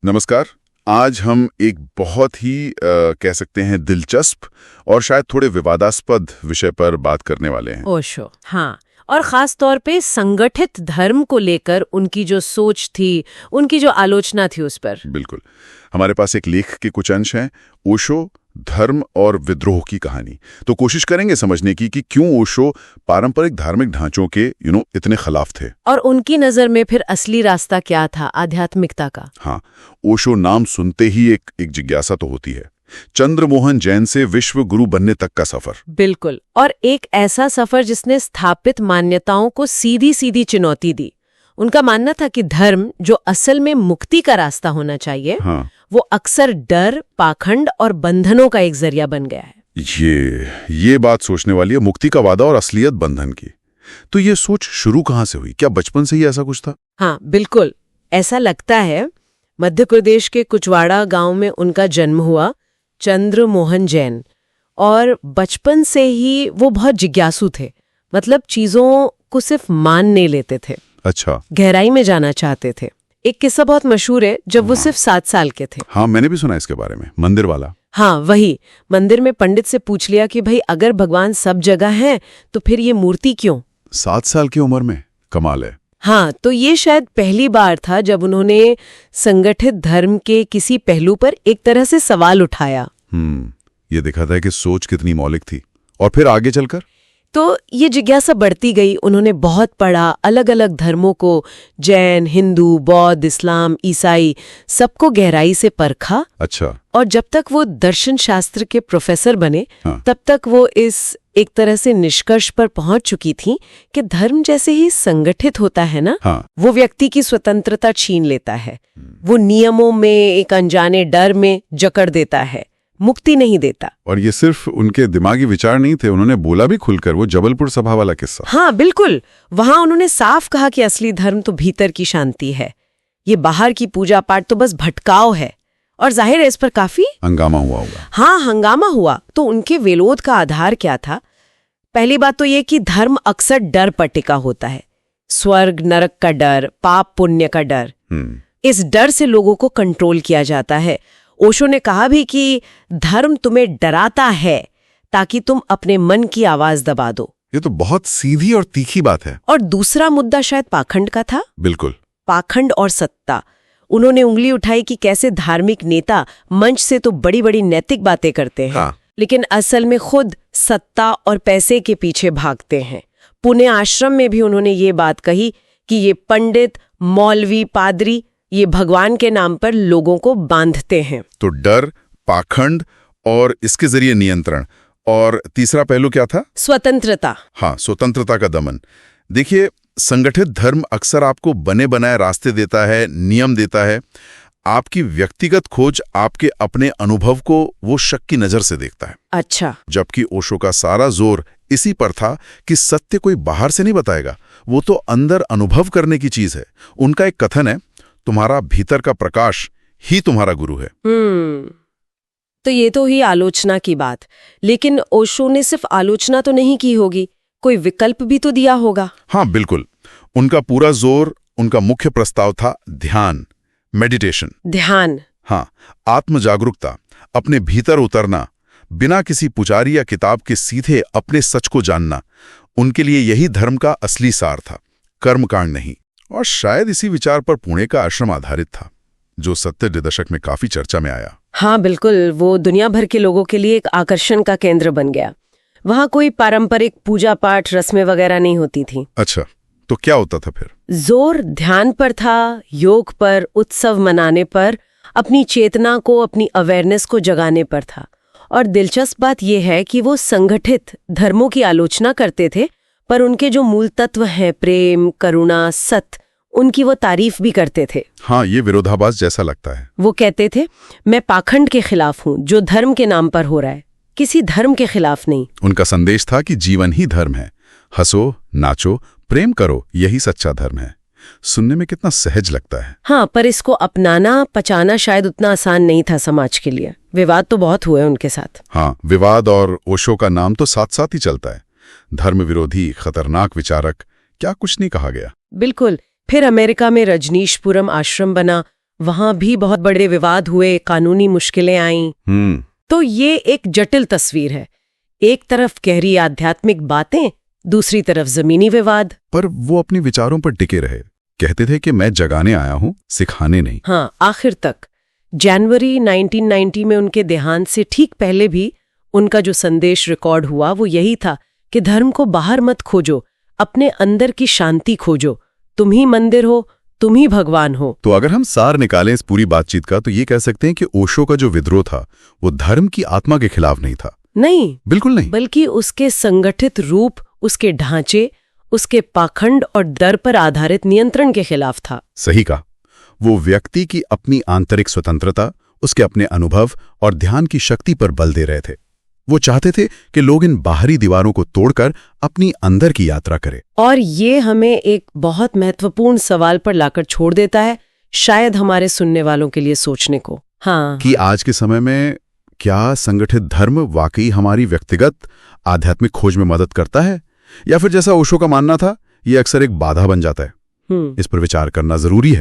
नमस्कार। आज हम एक बहुत ही कह सकते हैं दिलचस्प और शायद थोड़े विवादास्पद विषय पर बात करने वाले हैं। ओशो, हाँ। और खास तौर पे संगठित धर्म को लेकर उनकी जो सोच थी, उनकी जो आलोचना थी उस पर। बिल्कुल। हमारे पास एक लेख के कुछ अंश हैं, ओशो, धर्म और विद्रोह की कहानी। तो कोशिश करेंगे समझने की कि क्यों ओशो पारंपरिक धार्मिक ढांचों के इतने खिलाफ थे और उनकी नजर में फिर असली रास्ता क्या था आध्यात्मिकता का। हाँ, ओशो नाम सुनते ही एक जिज्ञासा तो होती है। चंद्रमोहन जैन से विश्व गुरु बनने तक का सफर। बिल्कुल, और एक ऐसा सफर जिसने स्थापित मान्यताओं को सीधी सीधी चुनौती दी। उनका मानना था कि धर्म, जो असल में मुक्ति का रास्ता होना चाहिए, हाँ, वो अक्सर डर, पाखंड और बंधनों का एक जरिया बन गया है। ये बात सोचने वाली है, मुक्ति का वादा और असलियत बंधन की। तो ये सोच शुरू कहाँ से हुई? क्या बचपन से ही ऐसा कुछ था? हाँ बिल्कुल, ऐसा लगता है। मध्य प्रदेश के कुचवाड़ा गांव में उनका जन्म हुआ, चंद्रमोहन जैन। और बचपन से ही वो बहुत जिज्ञासु थे, मतलब चीजों को सिर्फ मान नहीं लेते थे। अच्छा, गहराई में जाना चाहते थे। एक किस्सा बहुत मशहूर है, जब वो सिर्फ 7 साल के थे। हाँ, मैंने भी सुना इसके बारे में, मंदिर वाला। हाँ वही, मंदिर में पंडित से पूछ लिया कि भाई अगर भगवान सब जगह है तो फिर ये मूर्ति क्यों? 7 साल की उम्र में, कमाल है। हाँ, तो ये शायद पहली बार था जब उन्होंने संगठित धर्म के किसी पहलू पर एक तरह से सवाल उठाया। ये दिखाता है कि सोच कितनी मौलिक थी। और फिर आगे चलकर तो ये जिज्ञासा बढ़ती गई। उन्होंने बहुत पढ़ा, अलग अलग धर्मों को, जैन, हिंदू, बौद्ध, इस्लाम, ईसाई, सबको गहराई से परखा। अच्छा। और जब तक वो दर्शन शास्त्र के प्रोफेसर बने, हाँ, तब तक वो इस एक तरह से निष्कर्ष पर पहुंच चुकी थी कि धर्म जैसे ही संगठित होता है ना, हाँ, वो व्यक्ति की स्वतंत्रता छीन लेता है। वो नियमों में, एक अनजाने डर में जकड़ देता है, मुक्ति नहीं देता। और ये सिर्फ उनके दिमागी विचार नहीं थे, उन्होंने बोला भी खुलकर, वो जबलपुर सभा वाला किस्सा। हाँ बिल्कुल, वहां उन्होंने साफ कहा कि असली धर्म तो भीतर की शांति है, ये बाहर की पूजा पाठ तो बस भटकाव है। और जाहिर है इस पर काफी हंगामा हुआ होगा। हाँ, हंगामा हुआ। तो उनके विरोध का आधार क्या था? पहली बात तो ये कि धर्म अक्सर डर पर टिका होता है। स्वर्ग नरक का डर, पाप पुण्य का डर। इस डर से लोगों को कंट्रोल किया जाता है। ओशो ने कहा भी कि धर्म तुम्हें डराता है ताकि तुम अपने मन की आवाज दबा दो। ये तो बहुत सीधी और तीखी बात है। और दूसरा मुद्दा शायद पाखंड का था। बिल्कुल, पाखंड और सत्ता। उन्होंने उंगली उठाई कि कैसे धार्मिक नेता मंच से तो बड़ी बड़ी नैतिक बातें करते हैं, हाँ, लेकिन असल में खुद सत्ता और पैसे के पीछे भागते हैं। पुणे आश्रम में भी उन्होंने ये बात कही कि ये पंडित, मौलवी, पादरी, ये भगवान के नाम पर लोगों को बांधते हैं। तो डर, पाखंड और इसके जरिए नियंत्रण। और तीसरा पहलू क्या था? स्वतंत्रता। हाँ, स्वतंत्रता का दमन। देखिए, संगठित धर्म अक्सर आपको बने बनाए रास्ते देता है, नियम देता है। आपकी व्यक्तिगत खोज, आपके अपने अनुभव को वो शक की नजर से देखता है। अच्छा। जबकि ओशो का सारा जोर इसी पर था कि सत्य कोई बाहर से नहीं बताएगा, वो तो अंदर अनुभव करने की चीज है। उनका एक कथन है, तुम्हारा भीतर का प्रकाश ही तुम्हारा गुरु है। तो ये तो ही आलोचना की बात, लेकिन ओशो ने सिर्फ आलोचना तो नहीं की होगी, कोई विकल्प भी तो दिया होगा। हाँ बिल्कुल, उनका पूरा जोर, उनका मुख्य प्रस्ताव था ध्यान, मेडिटेशन। ध्यान? हाँ, आत्म जागरूकता, अपने भीतर उतरना, बिना किसी पुजारी या किताब के सीधे अपने सच को जानना। उनके लिए यही धर्म का असली सार था, कर्मकांड नहीं। और शायद इसी विचार पर पुणे का आश्रम आधारित था, जो 70 दशक में काफी चर्चा में आया। हाँ बिल्कुल, वो दुनिया भर के लोगों के लिए एक आकर्षण का केंद्र बन गया। वहाँ कोई पारंपरिक पूजा पाठ, रस्में वगैरह नहीं होती थी। अच्छा, तो क्या होता था फिर? जोर ध्यान पर था, योग पर, उत्सव मनाने पर, अपनी चेतना को, अपनी अवेयरनेस को जगाने पर था। और दिलचस्प बात यह है कि वो संगठित धर्मों की आलोचना करते थे, पर उनके जो मूल तत्व हैं, प्रेम, करुणा, सत्य, उनकी वो तारीफ भी करते थे। हाँ, ये विरोधाभास जैसा लगता है। वो कहते थे, मैं पाखंड के खिलाफ हूँ जो धर्म के नाम पर हो रहा है, किसी धर्म के खिलाफ नहीं। उनका संदेश था कि जीवन ही धर्म है, हंसो, नाचो, प्रेम करो, यही सच्चा धर्म है। सुनने में कितना सहज लगता है। हाँ, पर इसको अपनाना, पचाना शायद उतना आसान नहीं था समाज के लिए। विवाद तो बहुत हुए उनके साथ। हाँ, विवाद और ओशो का नाम तो साथ साथ ही चलता है। धर्म विरोधी, खतरनाक विचारक, क्या कुछ नहीं कहा गया। बिल्कुल। फिर अमेरिका में रजनीशपुरम आश्रम बना, वहां भी बहुत बड़े विवाद हुए, कानूनी मुश्किलें आईं। तो ये एक जटिल तस्वीर है। एक तरफ गहरी आध्यात्मिक बातें, दूसरी तरफ जमीनी विवाद। पर वो अपने विचारों पर टिके रहे, कहते थे कि मैं जगाने आया हूं, सिखाने नहीं। हाँ, आखिर तक। जनवरी 1990 में उनके देहांत से ठीक पहले भी उनका जो संदेश रिकॉर्ड हुआ वो यही था कि धर्म को बाहर मत खोजो, अपने अंदर की शांति खोजो। तुम ही मंदिर हो, तुम ही भगवान हो। तो अगर हम सार निकालें इस पूरी बातचीत का, तो ये कह सकते हैं कि ओशो का जो विद्रोह था वो धर्म की आत्मा के खिलाफ नहीं था। नहीं, बिल्कुल नहीं। बल्कि उसके संगठित रूप, उसके ढांचे, उसके पाखंड और डर पर आधारित नियंत्रण के खिलाफ था। सही कहा। वो व्यक्ति की अपनी आंतरिक स्वतंत्रता, उसके अपने अनुभव और ध्यान की शक्ति पर बल दे रहे थे। वो चाहते थे कि लोग इन बाहरी दीवारों को तोड़कर अपनी अंदर की यात्रा करें। और ये हमें एक बहुत महत्वपूर्ण सवाल पर लाकर छोड़ देता है, शायद हमारे सुनने वालों के लिए सोचने को। हाँ, कि आज के समय में क्या संगठित धर्म वाकई हमारी व्यक्तिगत आध्यात्मिक खोज में मदद करता है, या फिर जैसा ओशो का मानना था, ये अक्सर एक बाधा बन जाता है। इस पर विचार करना जरूरी है।